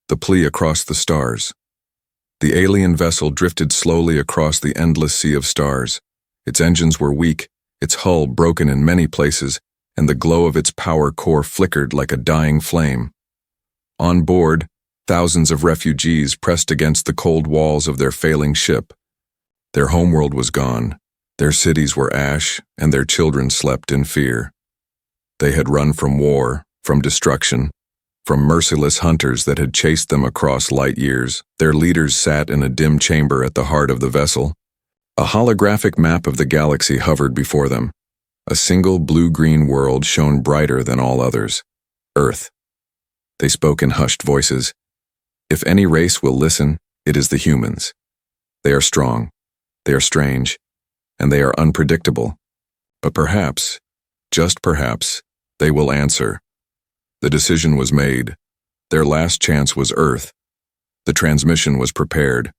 The plea across the stars. The alien vessel drifted slowly across the endless sea of stars. Its engines were weak, its hull broken in many places, and the glow of its power core flickered like a dying flame. On board, thousands of refugees pressed against the cold walls of their failing ship. Their homeworld was gone, their cities were ash, and their children slept in fear. They had run from war, from destruction, from merciless hunters that had chased them across light years. Their leaders sat in a dim chamber at the heart of the vessel. A holographic map of the galaxy hovered before them. A single blue-green world shone brighter than all others. Earth. They spoke in hushed voices. If any race will listen, it is the humans. They are strong, they are strange, and they are unpredictable. But perhaps, just perhaps, they will answer. The decision was made. Their last chance was Earth. The transmission was prepared.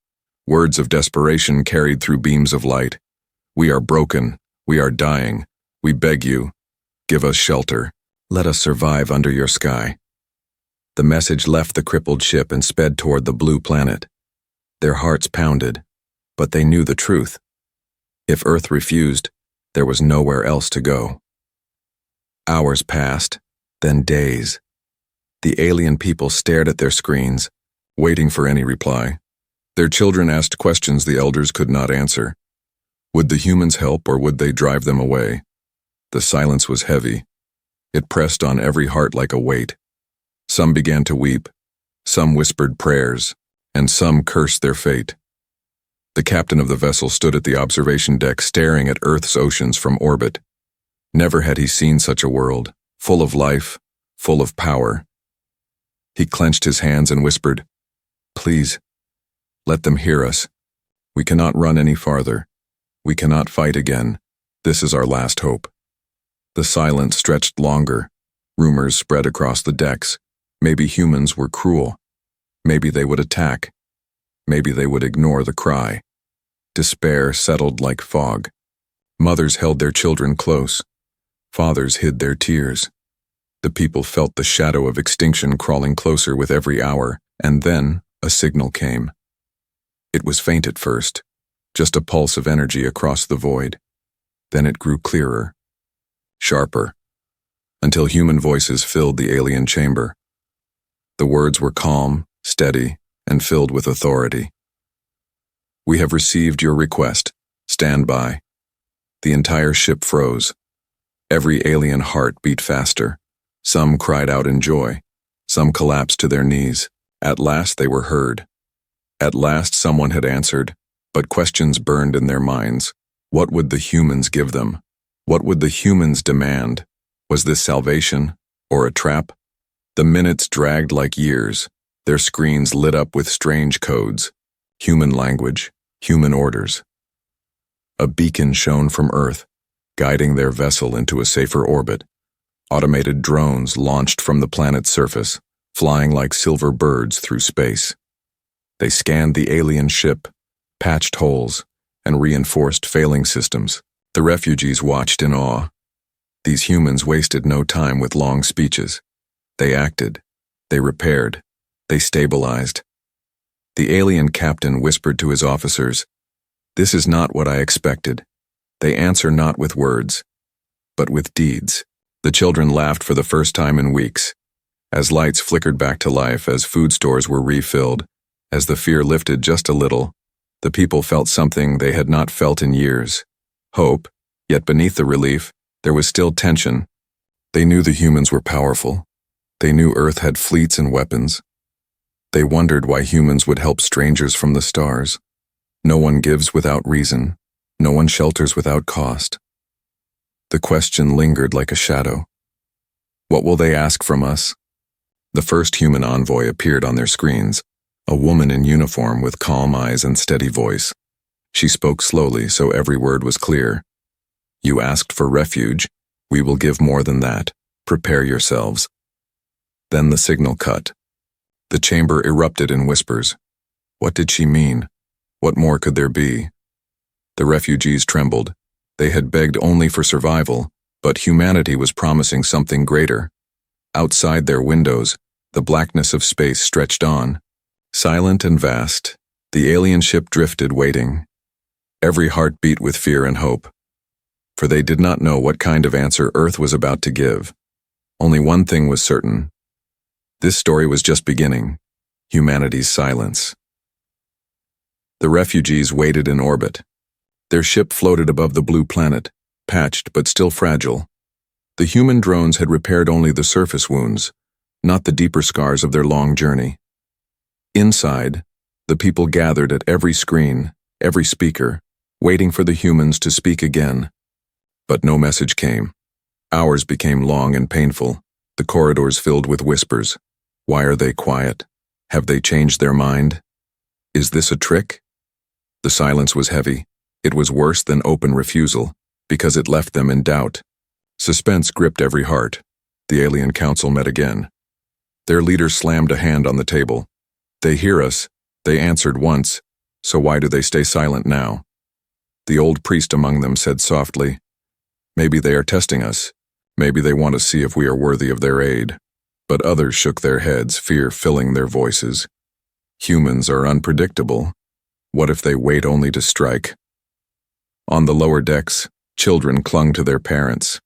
Words of desperation carried through beams of light. We are broken. We are dying. We beg you. Give us shelter. Let us survive under your sky. The message left the crippled ship and sped toward the blue planet. Their hearts pounded, but they knew the truth. If Earth refused, there was nowhere else to go. Hours passed, then days. The alien people stared at their screens, waiting for any reply. Their children asked questions the elders could not answer. Would the humans help or would they drive them away? The silence was heavy. It pressed on every heart like a weight. Some began to weep, some whispered prayers, and some cursed their fate. The captain of the vessel stood at the observation deck staring at Earth's oceans from orbit. Never had he seen such a world, full of life, full of power. He clenched his hands and whispered, "Please, let them hear us. We cannot run any farther. We cannot fight again. This is our last hope." The silence stretched longer. Rumors spread across the decks. Maybe humans were cruel. Maybe they would attack. Maybe they would ignore the cry. Despair settled like fog. Mothers held their children close. Fathers hid their tears. The people felt the shadow of extinction crawling closer with every hour, and then a signal came. It was faint at first, just a pulse of energy across the void. Then it grew clearer, sharper, until human voices filled the alien chamber. The words were calm, steady, and filled with authority. "We have received your request. Stand by." The entire ship froze. Every alien heart beat faster. Some cried out in joy. Some collapsed to their knees. At last they were heard. At last someone had answered, but questions burned in their minds. What would the humans give them? What would the humans demand? Was this salvation, or a trap? The minutes dragged like years. Their screens lit up with strange codes. Human language, human orders. A beacon shone from Earth, guiding their vessel into a safer orbit. Automated drones launched from the planet's surface, flying like silver birds through space. They scanned the alien ship, patched holes, and reinforced failing systems. The refugees watched in awe. These humans wasted no time with long speeches. They acted, they repaired, they stabilized. The alien captain whispered to his officers, "This is not what I expected. They answer not with words, but with deeds." The children laughed for the first time in weeks. As lights flickered back to life, as food stores were refilled, as the fear lifted just a little, the people felt something they had not felt in years. Hope, yet beneath the relief, there was still tension. They knew the humans were powerful. They knew Earth had fleets and weapons. They wondered why humans would help strangers from the stars. No one gives without reason. No one shelters without cost. The question lingered like a shadow. What will they ask from us? The first human envoy appeared on their screens, a woman in uniform with calm eyes and steady voice. She spoke slowly so every word was clear. "You asked for refuge. We will give more than that. Prepare yourselves." Then the signal cut. The chamber erupted in whispers. What did she mean? What more could there be? The refugees trembled. They had begged only for survival, but humanity was promising something greater. Outside their windows, The blackness of space stretched on. Silent and vast, the alien ship drifted, waiting. Every heart beat with fear and hope. For they did not know what kind of answer Earth was about to give. Only one thing was certain. This story was just beginning. Humanity's silence. The refugees waited in orbit. Their ship floated above the blue planet, patched but still fragile. The human drones had repaired only the surface wounds, not the deeper scars of their long journey. Inside, the people gathered at every screen, every speaker, waiting for the humans to speak again. But no message came. Hours became long and painful, the corridors filled with whispers. Why are they quiet? Have they changed their mind? Is this a trick? The silence was heavy. It was worse than open refusal, because it left them in doubt. Suspense gripped every heart. The alien council met again. Their leader slammed a hand on the table. They hear us. They answered once. So why do they stay silent now? The old priest among them said softly, "Maybe they are testing us. Maybe they want to see if we are worthy of their aid." But others shook their heads, fear filling their voices. Humans are unpredictable. What if they wait only to strike? On the lower decks, children clung to their parents.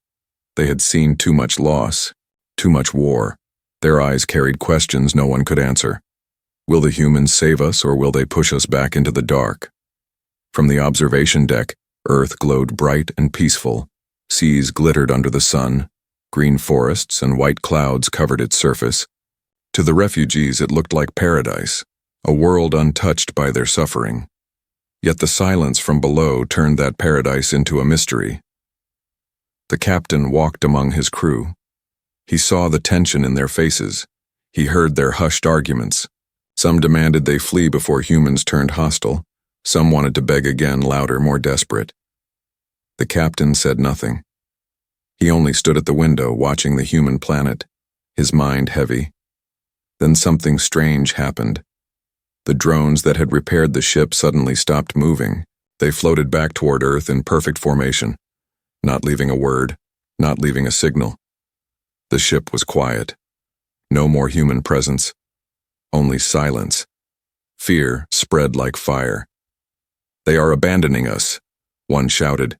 They had seen too much loss, too much war. Their eyes carried questions no one could answer. Will the humans save us, or will they push us back into the dark? From the observation deck, Earth glowed bright and peaceful. Seas glittered under the sun. Green forests and white clouds covered its surface. To the refugees it looked like paradise, a world untouched by their suffering. Yet the silence from below turned that paradise into a mystery. The captain walked among his crew. He saw the tension in their faces. He heard their hushed arguments. Some demanded they flee before humans turned hostile. Some wanted to beg again, louder, more desperate. The captain said nothing. He only stood at the window, watching the human planet, his mind heavy. Then something strange happened. The drones that had repaired the ship suddenly stopped moving. They floated back toward Earth in perfect formation, not leaving a word, not leaving a signal. The ship was quiet. No more human presence. Only silence. Fear spread like fire. "They are abandoning us," one shouted.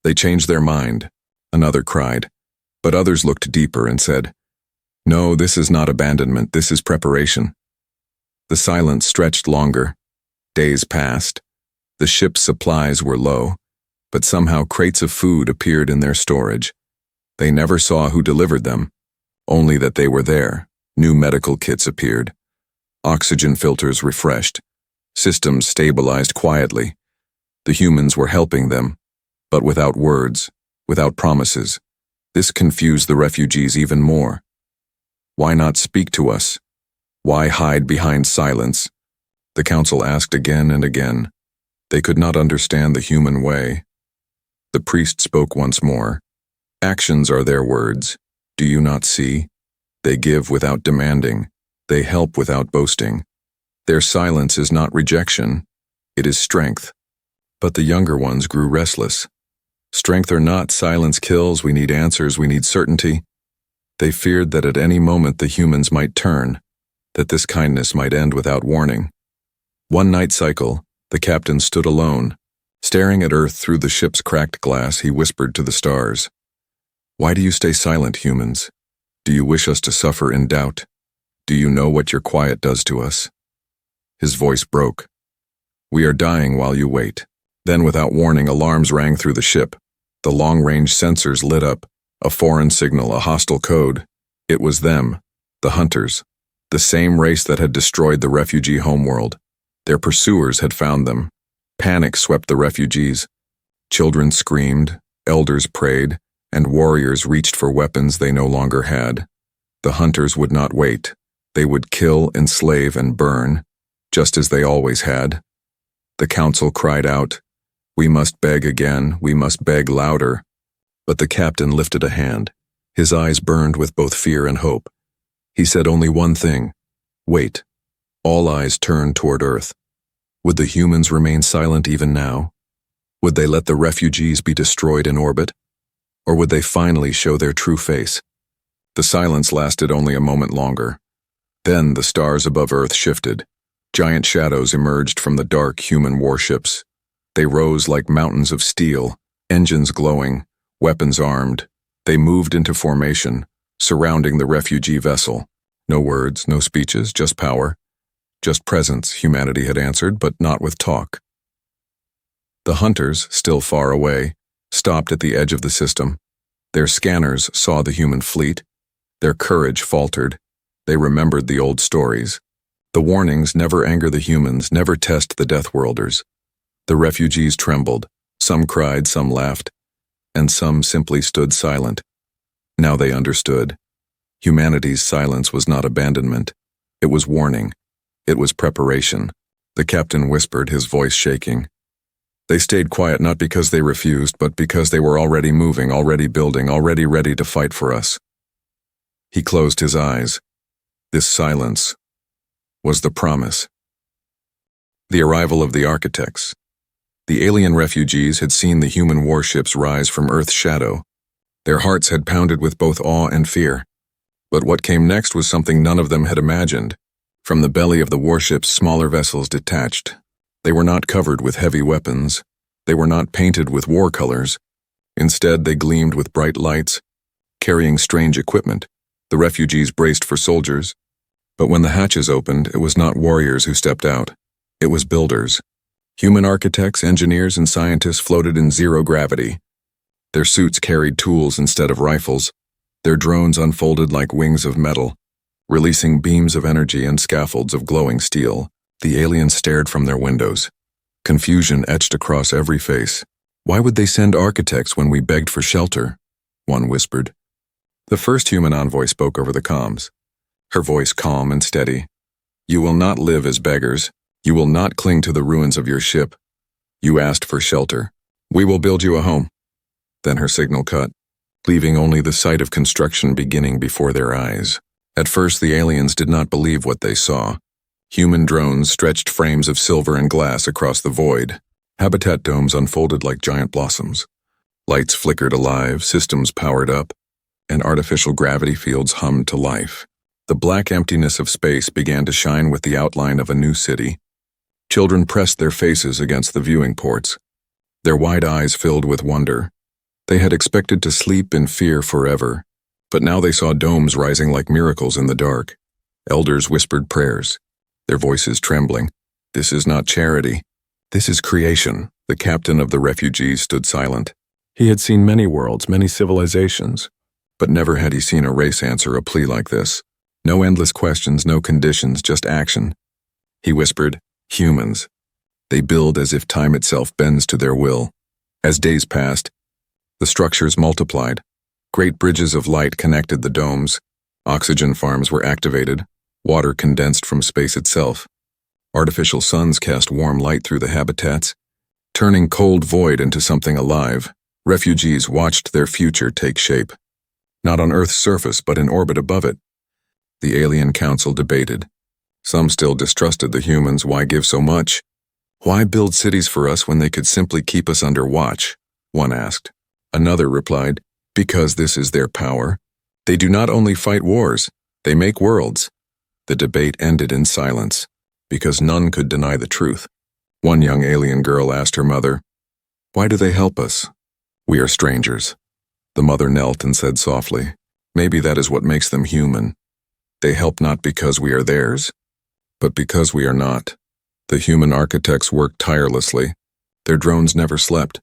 "They changed their mind," another cried. But others looked deeper and said, "No, this is not abandonment, this is preparation." The silence stretched longer. Days passed. The ship's supplies were low, but somehow crates of food appeared in their storage. They never saw who delivered them, only that they were there. New medical kits appeared. Oxygen filters refreshed. Systems stabilized quietly. The humans were helping them, but without words, without promises. This confused the refugees even more. Why not speak to us? Why hide behind silence? The council asked again and again. They could not understand the human way. The priest spoke once more. Actions are their words. Do you not see? They give without demanding. They help without boasting. Their silence is not rejection. It is strength. But the younger ones grew restless. Strength or not, silence kills. We need answers. We need certainty. They feared that at any moment the humans might turn, that this kindness might end without warning. One night cycle, the captain stood alone. Staring at Earth through the ship's cracked glass, he whispered to the stars, "Why do you stay silent, humans? Do you wish us to suffer in doubt? Do you know what your quiet does to us?" His voice broke. "We are dying while you wait." Then, without warning, alarms rang through the ship. The long-range sensors lit up, a foreign signal, a hostile code. It was them, the hunters, the same race that had destroyed the refugee homeworld. Their pursuers had found them. Panic swept the refugees. Children screamed, elders prayed, and warriors reached for weapons they no longer had. The hunters would not wait. They would kill, enslave, and burn, just as they always had. The council cried out, "We must beg again, we must beg louder." But the captain lifted a hand. His eyes burned with both fear and hope. He said only one thing, "Wait." All eyes turned toward Earth. Would the humans remain silent even now? Would they let the refugees be destroyed in orbit? Or would they finally show their true face? The silence lasted only a moment longer. Then the stars above Earth shifted. Giant shadows emerged from the dark human warships. They rose like mountains of steel, engines glowing, weapons armed. They moved into formation, surrounding the refugee vessel. No words, no speeches, just power. Just presence, humanity had answered, but not with talk. The hunters, still far away, stopped at the edge of the system. Their scanners saw the human fleet. Their courage faltered. They remembered the old stories. The warnings, never anger the humans, never test the Deathworlders. The refugees trembled. Some cried, some laughed, and some simply stood silent. Now they understood. Humanity's silence was not abandonment. It was warning. It was preparation. The captain whispered, his voice shaking. They stayed quiet not because they refused, but because they were already moving, already building, already ready to fight for us. He closed his eyes. This silence was the promise. The arrival of the architects. The alien refugees had seen the human warships rise from Earth's shadow. Their hearts had pounded with both awe and fear. But what came next was something none of them had imagined. From the belly of the warships, smaller vessels detached. They were not covered with heavy weapons. They were not painted with war colors. Instead, they gleamed with bright lights, carrying strange equipment. The refugees braced for soldiers. But when the hatches opened, it was not warriors who stepped out. It was builders. Human architects, engineers, and scientists floated in zero gravity. Their suits carried tools instead of rifles. Their drones unfolded like wings of metal, releasing beams of energy and scaffolds of glowing steel. The aliens stared from their windows. Confusion etched across every face. Why would they send architects when we begged for shelter? One whispered. The first human envoy spoke over the comms. Her voice calm and steady. You will not live as beggars. You will not cling to the ruins of your ship. You asked for shelter. We will build you a home. Then her signal cut, leaving only the sight of construction beginning before their eyes. At first, the aliens did not believe what they saw. Human drones stretched frames of silver and glass across the void. Habitat domes unfolded like giant blossoms. Lights flickered alive, systems powered up, and artificial gravity fields hummed to life. The black emptiness of space began to shine with the outline of a new city. Children pressed their faces against the viewing ports, their wide eyes filled with wonder. They had expected to sleep in fear forever, but now they saw domes rising like miracles in the dark. Elders whispered prayers, their voices trembling. This is not charity. This is creation. The captain of the refugees stood silent. He had seen many worlds, many civilizations, but never had he seen a race answer a plea like this. No endless questions, no conditions, just action. He whispered, humans. They build as if time itself bends to their will. As days passed, the structures multiplied. Great bridges of light connected the domes. Oxygen farms were activated. Water condensed from space itself. Artificial suns cast warm light through the habitats, turning cold void into something alive. Refugees watched their future take shape. Not on Earth's surface, but in orbit above it. The alien council debated. Some still distrusted the humans. Why give so much? Why build cities for us when they could simply keep us under watch? One asked. Another replied, because this is their power. They do not only fight wars, they make worlds. The debate ended in silence, because none could deny the truth. One young alien girl asked her mother, why do they help us? We are strangers. The mother knelt and said softly, maybe that is what makes them human. They help not because we are theirs, but because we are not. The human architects worked tirelessly. Their drones never slept.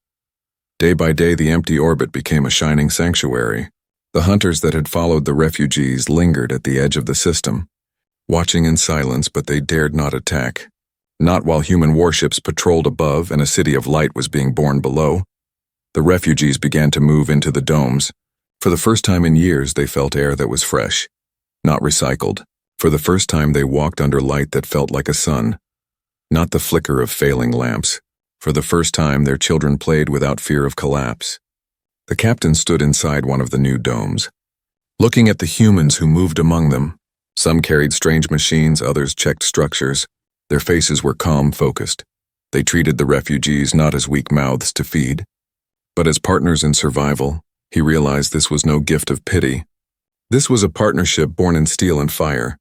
Day by day, the empty orbit became a shining sanctuary. The hunters that had followed the refugees lingered at the edge of the system, watching in silence, but they dared not attack. Not while human warships patrolled above and a city of light was being born below. The refugees began to move into the domes. For the first time in years, they felt air that was fresh, not recycled. For the first time, they walked under light that felt like a sun, not the flicker of failing lamps. For the first time, their children played without fear of collapse. The captain stood inside one of the new domes, looking at the humans who moved among them. Some carried strange machines, others checked structures. Their faces were calm, focused. They treated the refugees not as weak mouths to feed, but as partners in survival. He realized this was no gift of pity. This was a partnership born in steel and fire.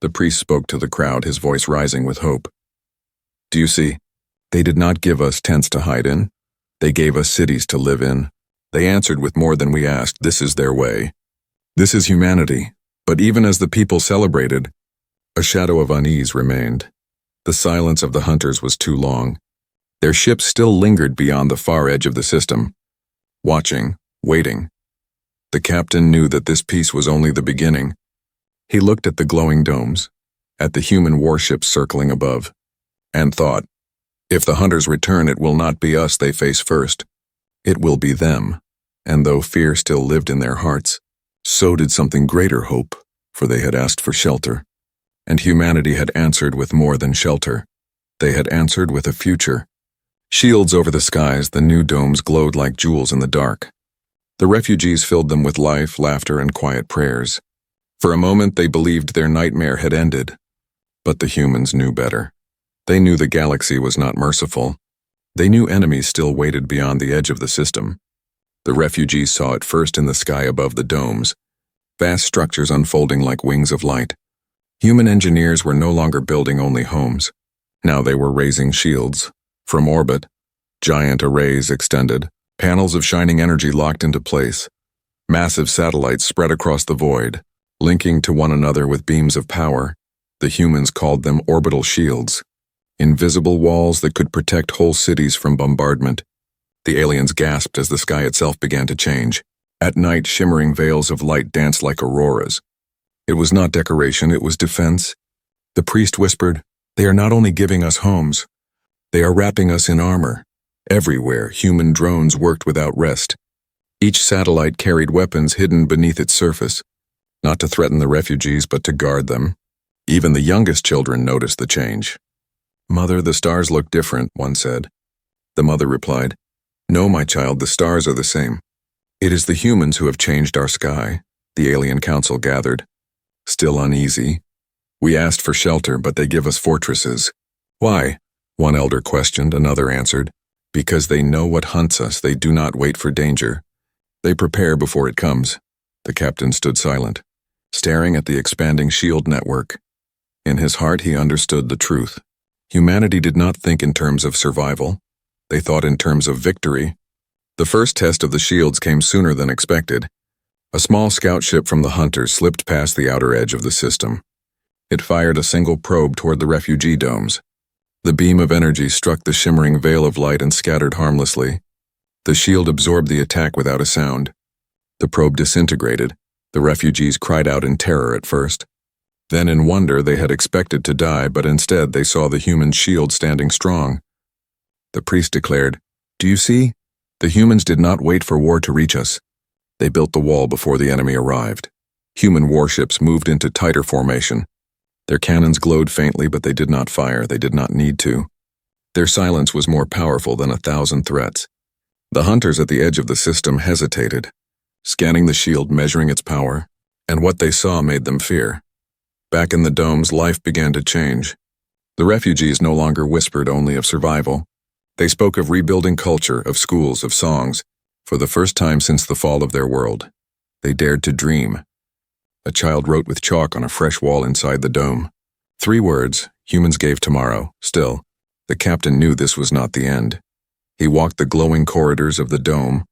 The priest spoke to the crowd, his voice rising with hope. Do you see? They did not give us tents to hide in. They gave us cities to live in. They answered with more than we asked. This is their way. This is humanity. But even as the people celebrated, a shadow of unease remained. The silence of the hunters was too long. Their ships still lingered beyond the far edge of the system, watching, waiting. The captain knew that this peace was only the beginning. He looked at the glowing domes, at the human warships circling above, and thought, if the hunters return, it will not be us they face first. It will be them. And though fear still lived in their hearts, so did something greater hope, for they had asked for shelter. And humanity had answered with more than shelter. They had answered with a future. Shields over the skies, the new domes glowed like jewels in the dark. The refugees filled them with life, laughter, and quiet prayers. For a moment they believed their nightmare had ended. But the humans knew better. They knew the galaxy was not merciful. They knew enemies still waited beyond the edge of the system. The refugees saw it first in the sky above the domes, vast structures unfolding like wings of light. Human engineers were no longer building only homes. Now they were raising shields. From orbit, giant arrays extended, panels of shining energy locked into place. Massive satellites spread across the void, linking to one another with beams of power. The humans called them orbital shields. Invisible walls that could protect whole cities from bombardment. The aliens gasped as the sky itself began to change. At night, shimmering veils of light danced like auroras. It was not decoration, it was defense. The priest whispered, they are not only giving us homes, they are wrapping us in armor. Everywhere, human drones worked without rest. Each satellite carried weapons hidden beneath its surface, not to threaten the refugees, but to guard them. Even the youngest children noticed the change. Mother, the stars look different, one said. The mother replied, no, my child, the stars are the same. It is the humans who have changed our sky. The alien council gathered, still uneasy. We asked for shelter, but they give us fortresses. Why? One elder questioned, another answered. Because they know what hunts us, they do not wait for danger. They prepare before it comes. The captain stood silent, staring at the expanding shield network. In his heart, he understood the truth. Humanity did not think in terms of survival. They thought in terms of victory. The first test of the shields came sooner than expected. A small scout ship from the hunters slipped past the outer edge of the system. It fired a single probe toward the refugee domes. The beam of energy struck the shimmering veil of light and scattered harmlessly. The shield absorbed the attack without a sound. The probe disintegrated. The refugees cried out in terror at first. Then in wonder they had expected to die, but instead they saw the human shield standing strong. The priest declared, do you see? The humans did not wait for war to reach us. They built the wall before the enemy arrived. Human warships moved into tighter formation. Their cannons glowed faintly, but they did not fire. They did not need to. Their silence was more powerful than 1,000 threats. The hunters at the edge of the system hesitated, scanning the shield, measuring its power, and what they saw made them fear. Back in the domes, life began to change. The refugees no longer whispered only of survival. They spoke of rebuilding culture, of schools, of songs. For the first time since the fall of their world, they dared to dream. A child wrote with chalk on a fresh wall inside the dome. 3 words, humans gave tomorrow. Still, the captain knew this was not the end. He walked the glowing corridors of the dome,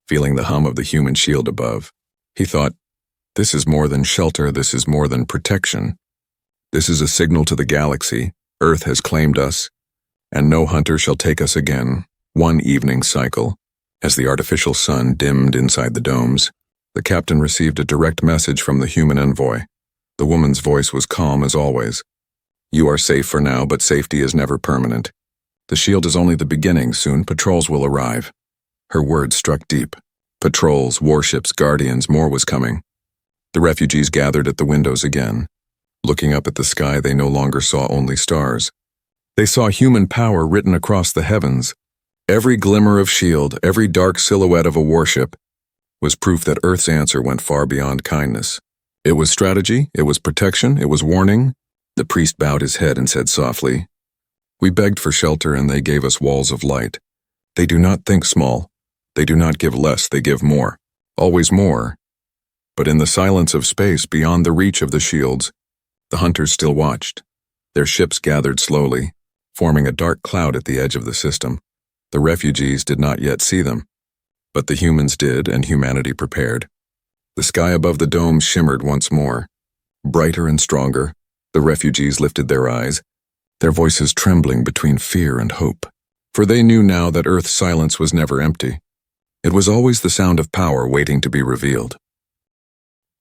feeling the hum of the human shield above. He thought, this is more than shelter, this is more than protection. This is a signal to the galaxy. Earth has claimed us, and no hunter shall take us again. One evening cycle. As the artificial sun dimmed inside the domes, the captain received a direct message from the human envoy. The woman's voice was calm as always. You are safe for now, but safety is never permanent. The shield is only the beginning. Soon patrols will arrive. Her words struck deep. Patrols, warships, guardians, more was coming. The refugees gathered at the windows again. Looking up at the sky, they no longer saw only stars. They saw human power written across the heavens. Every glimmer of shield, every dark silhouette of a warship, was proof that Earth's answer went far beyond kindness. It was strategy, it was protection, it was warning. The priest bowed his head and said softly, we begged for shelter and they gave us walls of light. They do not think small. They do not give less, they give more. Always more. But in the silence of space beyond the reach of the shields, The hunters still watched. Their ships gathered slowly, forming a dark cloud at the edge of the system. The refugees did not yet see them, but the humans did, and humanity prepared. The sky above the dome shimmered once more. Brighter and stronger, the refugees lifted their eyes, their voices trembling between fear and hope. For they knew now that Earth's silence was never empty. It was always the sound of power waiting to be revealed.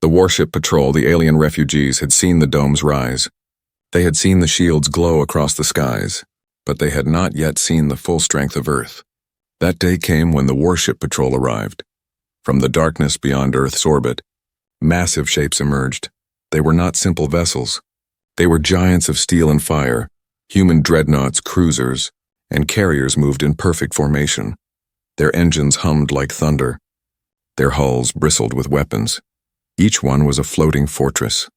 The warship patrol, the alien refugees, had seen the domes rise. They had seen the shields glow across the skies, but they had not yet seen the full strength of Earth. That day came when the warship patrol arrived. From the darkness beyond Earth's orbit, massive shapes emerged. They were not simple vessels. They were giants of steel and fire. Human dreadnoughts, cruisers, and carriers moved in perfect formation. Their engines hummed like thunder. Their hulls bristled with weapons. Each one was a floating fortress.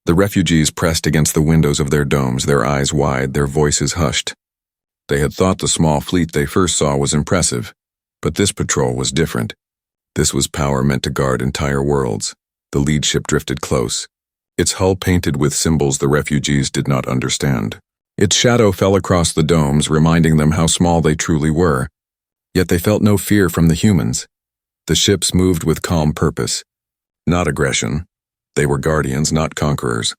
The refugees pressed against the windows of their domes, their eyes wide, their voices hushed. They had thought the small fleet they first saw was impressive, but this patrol was different. This was power meant to guard entire worlds. The lead ship drifted close, its hull painted with symbols the refugees did not understand. Its shadow fell across the domes, reminding them how small they truly were. Yet they felt no fear from the humans. The ships moved with calm purpose, not aggression. They were guardians, not conquerors.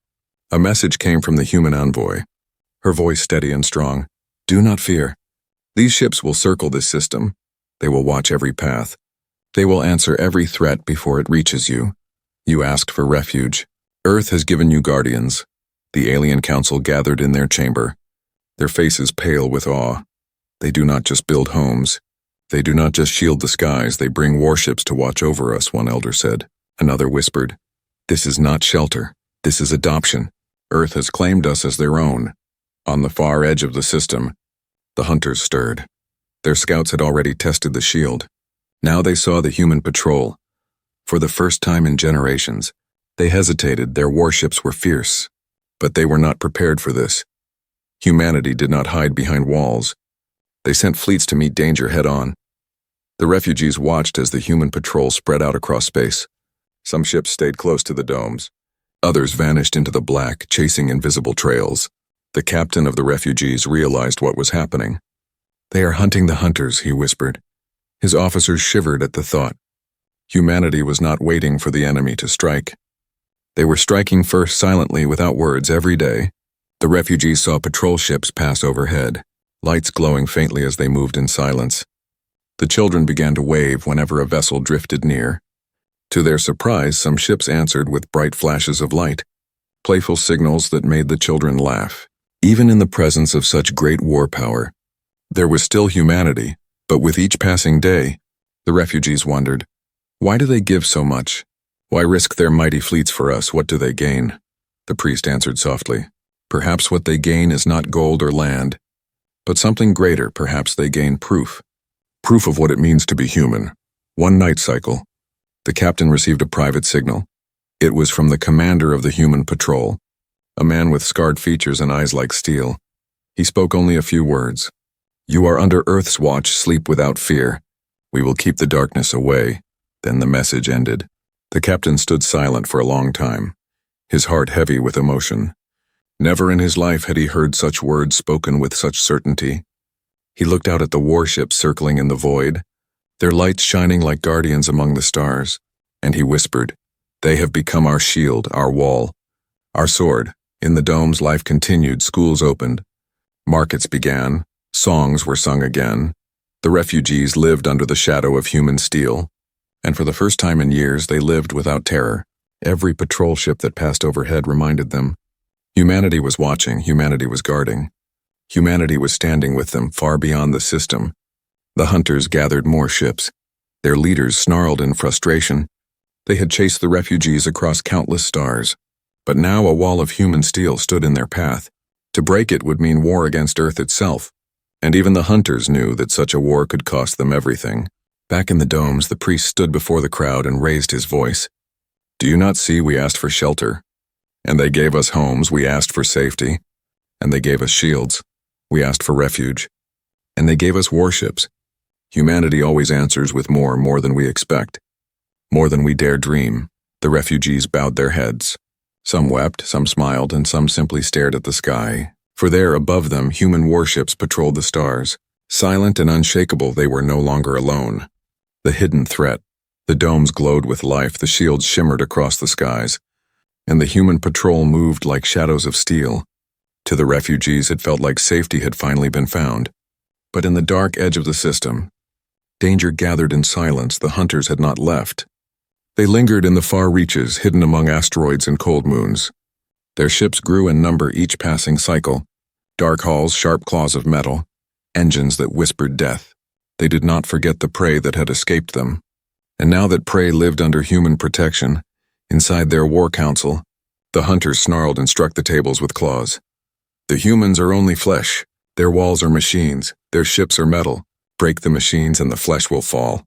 A message came from the human envoy, her voice steady and strong. Do not fear. These ships will circle this system. They will watch every path. They will answer every threat before it reaches you. You asked for refuge. Earth has given you guardians. The alien council gathered in their chamber, their faces pale with awe. They do not just build homes. They do not just shield the skies. They bring warships to watch over us, one elder said. Another whispered, this is not shelter. This is adoption. Earth has claimed us as their own. On the far edge of the system, the hunters stirred. Their scouts had already tested the shield. Now they saw the human patrol. For the first time in generations, they hesitated. Their warships were fierce. But they were not prepared for this. Humanity did not hide behind walls. They sent fleets to meet danger head-on. The refugees watched as the human patrol spread out across space. Some ships stayed close to the domes. Others vanished into the black, chasing invisible trails. The captain of the refugees realized what was happening. They are hunting the hunters, he whispered. His officers shivered at the thought. Humanity was not waiting for the enemy to strike. They were striking first silently without words every day. The refugees saw patrol ships pass overhead, lights glowing faintly as they moved in silence. The children began to wave whenever a vessel drifted near. To their surprise, some ships answered with bright flashes of light, playful signals that made the children laugh. Even in the presence of such great war power, there was still humanity, but with each passing day, the refugees wondered, why do they give so much? Why risk their mighty fleets for us? What do they gain? The priest answered softly, perhaps what they gain is not gold or land, but something greater. Perhaps they gain proof. Proof of what it means to be human. One night cycle. The captain received a private signal. It was from the commander of the human patrol, a man with scarred features and eyes like steel. He spoke only a few words. You are under Earth's watch, sleep without fear. We will keep the darkness away. Then the message ended. The captain stood silent for a long time, his heart heavy with emotion. Never in his life had he heard such words spoken with such certainty. He looked out at the warships circling in the void, their lights shining like guardians among the stars, and he whispered, they have become our shield, our wall, our sword. In the domes, life continued, schools opened, markets began, songs were sung again. The refugees lived under the shadow of human steel, and for the first time in years they lived without terror. Every patrol ship that passed overhead reminded them. Humanity was watching, humanity was guarding. Humanity was standing with them far beyond the system. The hunters gathered more ships. Their leaders snarled in frustration. They had chased the refugees across countless stars, but now a wall of human steel stood in their path. To break it would mean war against Earth itself, and even the hunters knew that such a war could cost them everything. Back in the domes, the priest stood before the crowd and raised his voice. Do you not see we asked for shelter? And they gave us homes, we asked for safety. And they gave us shields, we asked for refuge. And they gave us warships. Humanity always answers with more than we expect. More than we dare dream. The refugees bowed their heads. Some wept, some smiled, and some simply stared at the sky. For there, above them, human warships patrolled the stars. Silent and unshakable, they were no longer alone. The hidden threat. The domes glowed with life, the shields shimmered across the skies, and the human patrol moved like shadows of steel. To the refugees, it felt like safety had finally been found. But in the dark edge of the system, danger gathered in silence. The hunters had not left. They lingered in the far reaches, hidden among asteroids and cold moons. Their ships grew in number each passing cycle. Dark hulls, sharp claws of metal, engines that whispered death. They did not forget the prey that had escaped them. And now that prey lived under human protection, inside their war council, the hunters snarled and struck the tables with claws. The humans are only flesh. Their walls are machines. Their ships are metal. Break the machines and the flesh will fall.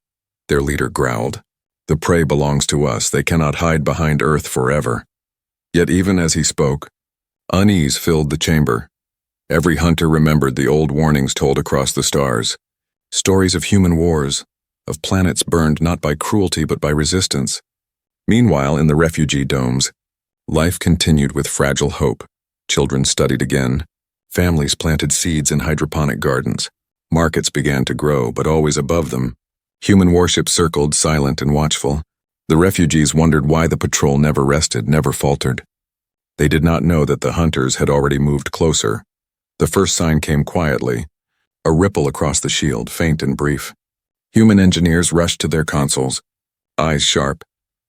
Their leader growled. The prey belongs to us. They cannot hide behind Earth forever. Yet even as he spoke, unease filled the chamber. Every hunter remembered the old warnings told across the stars. Stories of human wars, of planets burned not by cruelty but by resistance. Meanwhile, in the refugee domes, life continued with fragile hope. Children studied again. Families planted seeds in hydroponic gardens. Markets began to grow, but always above them, human warships circled, silent and watchful. The refugees wondered why the patrol never rested, never faltered. They did not know that the hunters had already moved closer. The first sign came quietly, a ripple across the shield, faint and brief. Human engineers rushed to their consoles. Eyes sharp,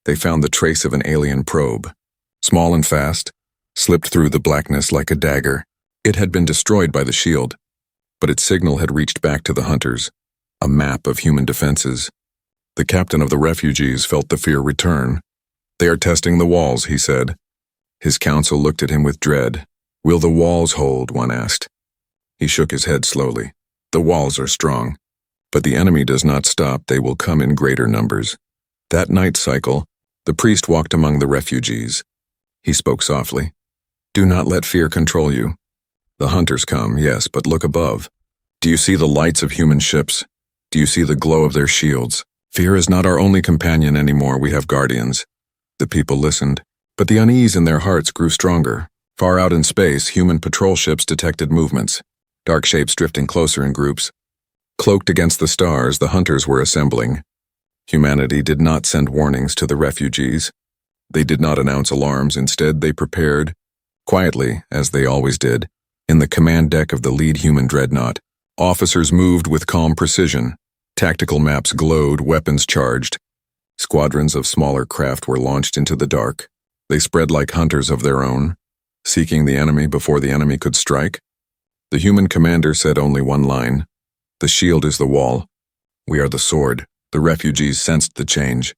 they found the trace of an alien probe. Small and fast, slipped through the blackness like a dagger. It had been destroyed by the shield, but its signal had reached back to the hunters, a map of human defenses. The captain of the refugees felt the fear return. "They are testing the walls," he said. His council looked at him with dread. "Will the walls hold?" one asked. He shook his head slowly. "The walls are strong, but the enemy does not stop. They will come in greater numbers." That night cycle, the priest walked among the refugees. He spoke softly. "Do not let fear control you. The hunters come, yes, but look above. Do you see the lights of human ships? Do you see the glow of their shields? Fear is not our only companion anymore. We have guardians." The people listened, but the unease in their hearts grew stronger. Far out in space, human patrol ships detected movements, dark shapes drifting closer in groups. Cloaked against the stars, the hunters were assembling. Humanity did not send warnings to the refugees. They did not announce alarms. Instead, they prepared, quietly, as they always did. In the command deck of the lead human dreadnought, officers moved with calm precision. Tactical maps glowed, weapons charged. Squadrons of smaller craft were launched into the dark. They spread like hunters of their own, seeking the enemy before the enemy could strike. The human commander said only one line. "The shield is the wall. We are the sword." The refugees sensed the change.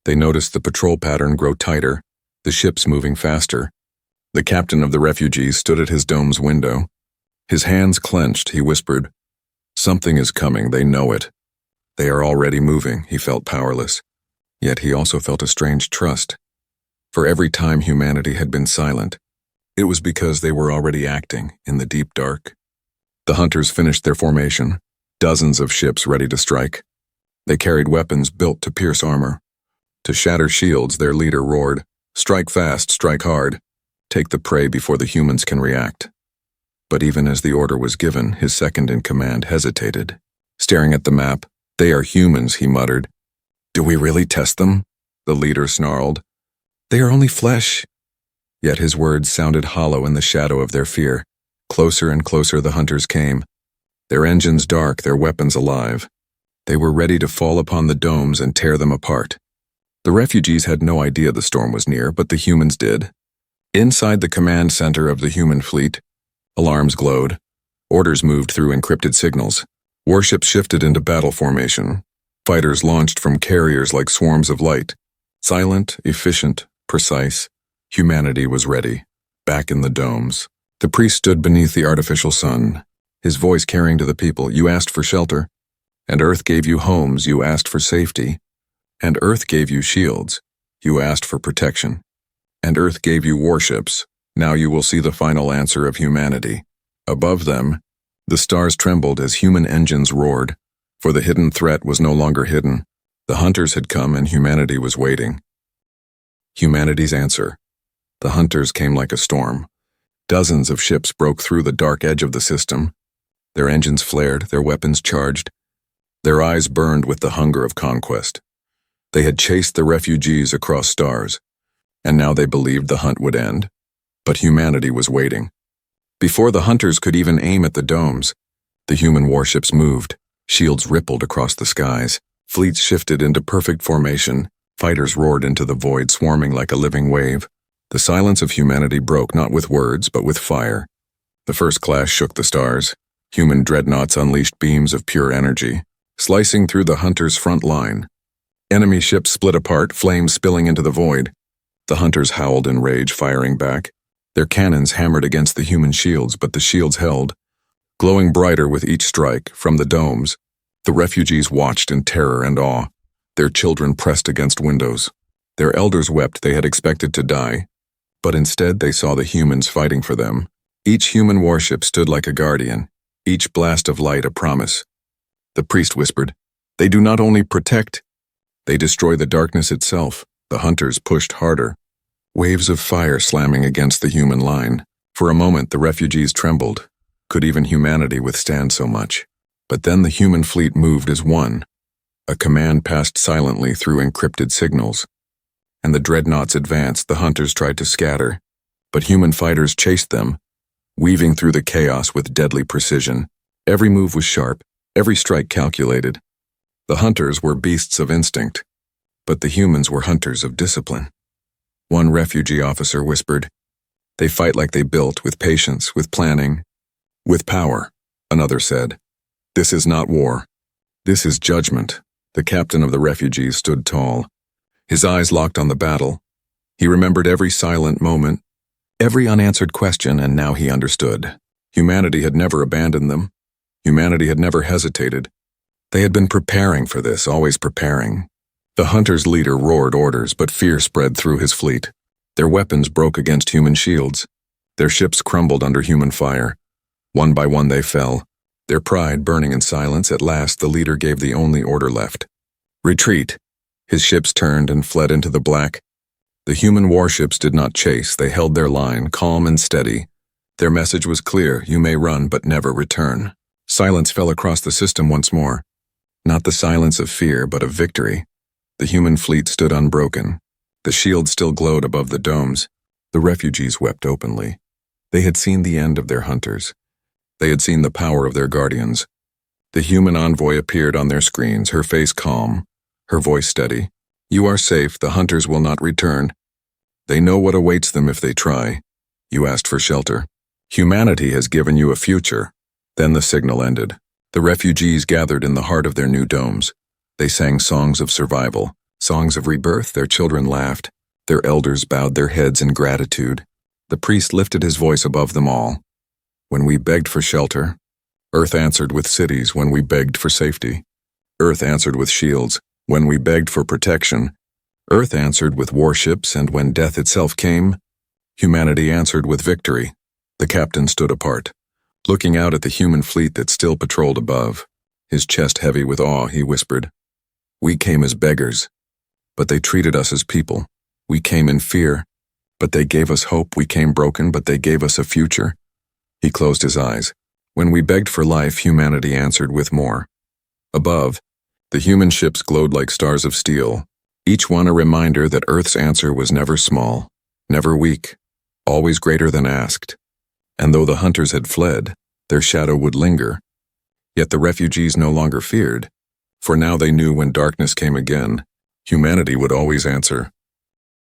They noticed the patrol pattern grow tighter, the ships moving faster. The captain of the refugees stood at his dome's window. His hands clenched, he whispered, "Something is coming, they know it. They are already moving." He felt powerless. Yet he also felt a strange trust. For every time humanity had been silent, it was because they were already acting in the deep dark. The hunters finished their formation, dozens of ships ready to strike. They carried weapons built to pierce armor. To shatter shields, their leader roared, "Strike fast, strike hard. Take the prey before the humans can react." But even as the order was given, his second-in-command hesitated. Staring at the map, "They are humans," he muttered. "Do we really test them?" The leader snarled. "They are only flesh." Yet his words sounded hollow in the shadow of their fear. Closer and closer the hunters came, their engines dark, their weapons alive. They were ready to fall upon the domes and tear them apart. The refugees had no idea the storm was near, but the humans did. Inside the command center of the human fleet, alarms glowed. Orders moved through encrypted signals. Warships shifted into battle formation. Fighters launched from carriers like swarms of light. Silent, efficient, precise, humanity was ready. Back in the domes. The priest stood beneath the artificial sun, his voice carrying to the people, "You asked for shelter. And Earth gave you homes, you asked for safety. And Earth gave you shields, you asked for protection. And Earth gave you warships, now you will see the final answer of humanity." Above them, the stars trembled as human engines roared, for the hidden threat was no longer hidden. The hunters had come and humanity was waiting. Humanity's answer. The hunters came like a storm. Dozens of ships broke through the dark edge of the system. Their engines flared, their weapons charged. Their eyes burned with the hunger of conquest. They had chased the refugees across stars, and now they believed the hunt would end. But humanity was waiting. Before the hunters could even aim at the domes, the human warships moved. Shields rippled across the skies. Fleets shifted into perfect formation. Fighters roared into the void, swarming like a living wave. The silence of humanity broke not with words, but with fire. The first clash shook the stars. Human dreadnoughts unleashed beams of pure energy, slicing through the hunters' front line. Enemy ships split apart, flames spilling into the void. The hunters howled in rage, firing back. Their cannons hammered against the human shields, but the shields held. Glowing brighter with each strike, from the domes, the refugees watched in terror and awe. Their children pressed against windows. Their elders wept they had expected to die, but instead they saw the humans fighting for them. Each human warship stood like a guardian, each blast of light a promise. The priest whispered, "They do not only protect, they destroy the darkness itself." The hunters pushed harder, waves of fire slamming against the human line. For a moment the refugees trembled. Could even humanity withstand so much? But then the human fleet moved as one. A command passed silently through encrypted signals. And the dreadnoughts advanced. The hunters tried to scatter, but human fighters chased them, weaving through the chaos with deadly precision. Every move was sharp, every strike calculated. The hunters were beasts of instinct, but the humans were hunters of discipline. One refugee officer whispered, "They fight like they built, with patience, with planning, with power." Another said, "This is not war. This is judgment." The captain of the refugees stood tall, his eyes locked on the battle. He remembered every silent moment, every unanswered question, and now he understood. Humanity had never abandoned them. Humanity had never hesitated. They had been preparing for this, always preparing. The hunter's leader roared orders, but fear spread through his fleet. Their weapons broke against human shields. Their ships crumbled under human fire. One by one they fell, their pride burning in silence. At last the leader gave the only order left. Retreat. His ships turned and fled into the black. The human warships did not chase, they held their line, calm and steady. Their message was clear: you may run, but never return. Silence fell across the system once more. Not the silence of fear, but of victory. The human fleet stood unbroken. The shields still glowed above the domes. The refugees wept openly. They had seen the end of their hunters. They had seen the power of their guardians. The human envoy appeared on their screens, her face calm, her voice steady. "You are safe, the hunters will not return. They know what awaits them if they try. You asked for shelter. Humanity has given you a future." Then the signal ended. The refugees gathered in the heart of their new domes. They sang songs of survival, songs of rebirth. Their children laughed. Their elders bowed their heads in gratitude. The priest lifted his voice above them all. "When we begged for shelter, Earth answered with cities. When we begged for safety, Earth answered with shields. When we begged for protection, Earth answered with warships. And when death itself came, humanity answered with victory." The captain stood apart, looking out at the human fleet that still patrolled above. His chest heavy with awe, he whispered, "We came as beggars, but they treated us as people. We came in fear, but they gave us hope. We came broken, but they gave us a future." He closed his eyes. When we begged for life, humanity answered with more. Above, the human ships glowed like stars of steel, each one a reminder that Earth's answer was never small, never weak, always greater than asked. And though the hunters had fled, their shadow would linger. Yet the refugees no longer feared, for now they knew when darkness came again, humanity would always answer.